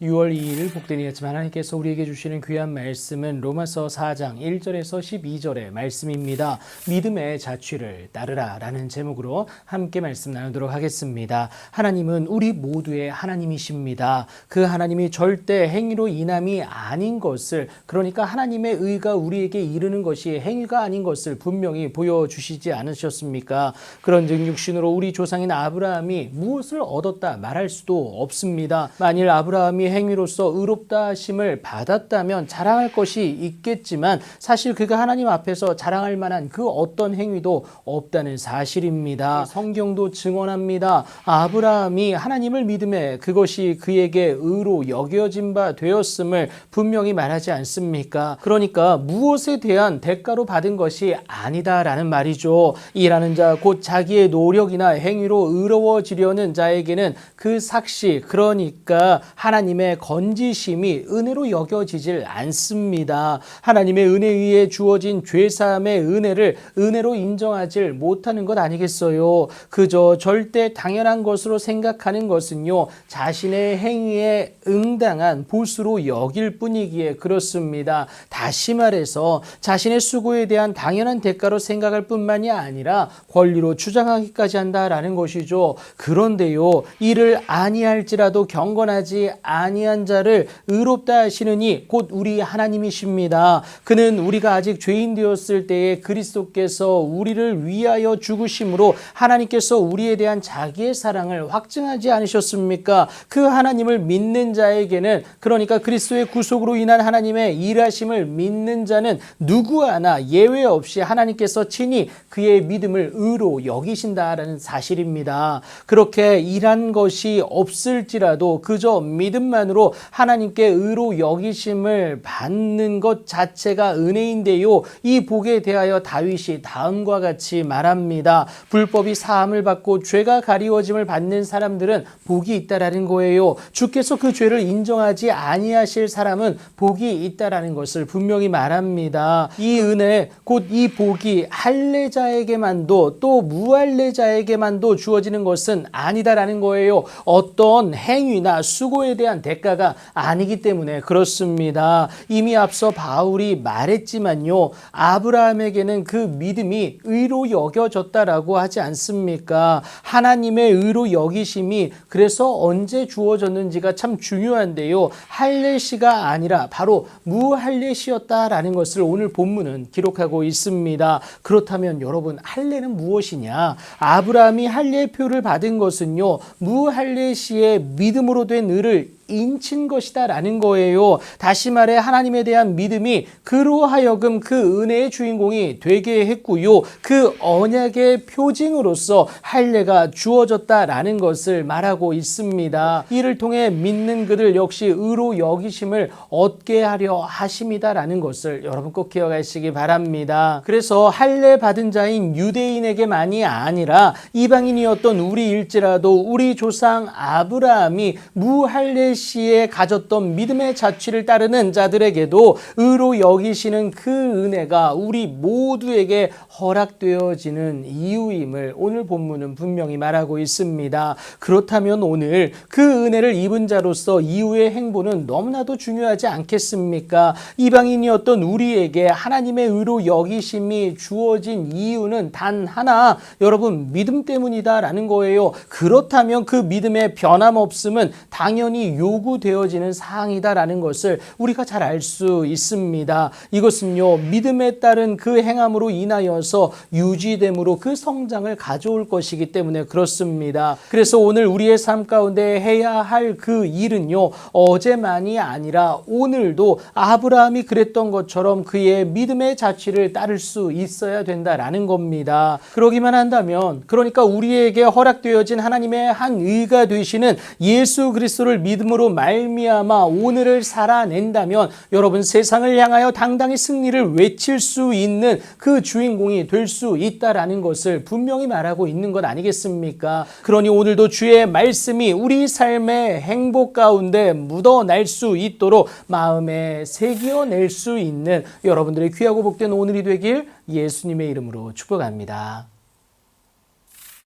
6월 2일 복된 이었지만 하나님께서 우리에게 주시는 귀한 말씀은 로마서 4장 1절에서 12절의 말씀입니다. 믿음의 자취를 따르라 라는 제목으로 함께 말씀 나누도록 하겠습니다. 하나님은 우리 모두의 하나님이십니다. 그 하나님이 절대 행위로 인함이 아닌 것을, 그러니까 하나님의 의가 우리에게 이르는 것이 행위가 아닌 것을 분명히 보여주시지 않으셨습니까? 그런즉 육신으로 우리 조상인 아브라함이 무엇을 얻었다 말할 수도 없습니다. 만일 아브라함이 행위로서 의롭다 하심을 받았다면 자랑할 것이 있겠지만 사실 그가 하나님 앞에서 자랑할 만한 그 어떤 행위도 없다는 사실입니다. 성경도 증언합니다. 아브라함이 하나님을 믿음에 그것이 그에게 의로 여겨진 바 되었음을 분명히 말하지 않습니까? 그러니까 무엇에 대한 대가로 받은 것이 아니다라는 말이죠. 일하는 자 곧 자기의 노력이나 행위로 의로워지려는 자에게는 그 삭시, 그러니까 하나님의 건지심이 은혜로 여겨지질 않습니다. 하나님의 은혜에 의해 주어진 죄사함의 은혜를 은혜로 인정하지 못하는 것 아니겠어요? 그저 절대 당연한 것으로 생각하는 것은요, 자신의 행위에 응당한 보수로 여길 뿐이기에 그렇습니다. 다시 말해서 자신의 수고에 대한 당연한 대가로 생각할 뿐만이 아니라 권리로 주장하기까지 한다라는 것이죠. 그런데요, 이를 아니할지라도 경건하지 아니한 자를 의롭다 하시느니 곧 우리 하나님이십니다. 그는 우리가 아직 죄인 되었을 때에 그리스도께서 우리를 위하여 죽으심으로 하나님께서 우리에 대한 자기의 사랑을 확증하지 않으셨습니까? 그 하나님을 믿는 자에게는, 그러니까 그리스도의 구속으로 인한 하나님의 일하심을 믿는 자는 누구 하나 예외 없이 하나님께서 친히 그의 믿음을 의로 여기신다라는 사실입니다. 그렇게 일한 것이 없을지라도 그저 믿음만으로 하나님께 의로 여기심을 받는 것 자체가 은혜인데요, 이 복에 대하여 다윗이 다음과 같이 말합니다. 불법이 사함을 받고 죄가 가리워짐을 받는 사람들은 복이 있다라는 거예요. 주께서 그 죄를 인정하지 아니하실 사람은 복이 있다라는 것을 분명히 말합니다. 이 은혜, 곧 이 복이 할례자에게만도 또 무할례자에게만도 주어지는 것은 아니다라는 거예요. 어떤 행위나 수고에 대한 대가가 아니기 때문에 그렇습니다. 이미 앞서 바울이 말했지만요, 아브라함에게는 그 믿음이 의로 여겨졌다라고 하지 않습니까? 하나님의 의로 여기심이 그래서 언제 주어졌는지가 참 중요한데요, 할례시가 아니라 바로 무할례시였다라는 것을 오늘 본문은 기록하고 있습니다. 그렇다면 여러분, 할례는 무엇이냐? 아브라함이 할례의 표를 받은 것은요, 무할례시의 믿음으로 된 의를 인친 것이다 라는 거예요. 다시 말해 하나님에 대한 믿음이 그로 하여금 그 은혜의 주인공이 되게 했고요, 그 언약의 표징으로서 할례가 주어졌다라는 것을 말하고 있습니다. 이를 통해 믿는 그들 역시 의로 여기심을 얻게 하려 하심이다라는 것을 여러분 꼭 기억하시기 바랍니다. 그래서 할례 받은 자인 유대인에게만이 아니라 이방인이었던 우리일지라도 우리 조상 아브라함이 무할례 시에 가졌던 믿음의 자취를 따르는 자들에게도 의로 여기시는 그 은혜가 우리 모두에게 허락되어지는 이유임을 오늘 본문은 분명히 말하고 있습니다. 그렇다면 오늘 그 은혜를 입은 자로서 이후의 행보는 너무나도 중요하지 않겠습니까? 이방인이었던 우리에게 하나님의 의로 여기심이 주어진 이유는 단 하나, 여러분, 믿음 때문이다라는 거예요. 그렇다면 그 믿음의 변함없음은 당연히 요구되어지는 사항이다라는 것을 우리가 잘 알 수 있습니다. 이것은요, 믿음에 따른 그 행함으로 인하여서 유지됨으로 그 성장을 가져올 것이기 때문에 그렇습니다. 그래서 오늘 우리의 삶 가운데 해야 할 그 일은요, 어제만이 아니라 오늘도 아브라함이 그랬던 것처럼 그의 믿음의 자취를 따를 수 있어야 된다라는 겁니다. 그러기만 한다면, 그러니까 우리에게 허락되어진 하나님의 한 의가 되시는 예수 그리스도를 믿음으로 말미암아 오늘을 살아낸다면 여러분, 세상을 향하여 당당히 승리를 외칠 수 있는 그 주인공이 될 수 있다라는 것을 분명히 말하고 있는 것 아니겠습니까? 그러니 오늘도 주의 말씀이 우리 삶의 행복 가운데 묻어날 수 있도록 마음에 새겨낼 수 있는 여러분들의 귀하고 복된 오늘이 되길 예수님의 이름으로 축복합니다.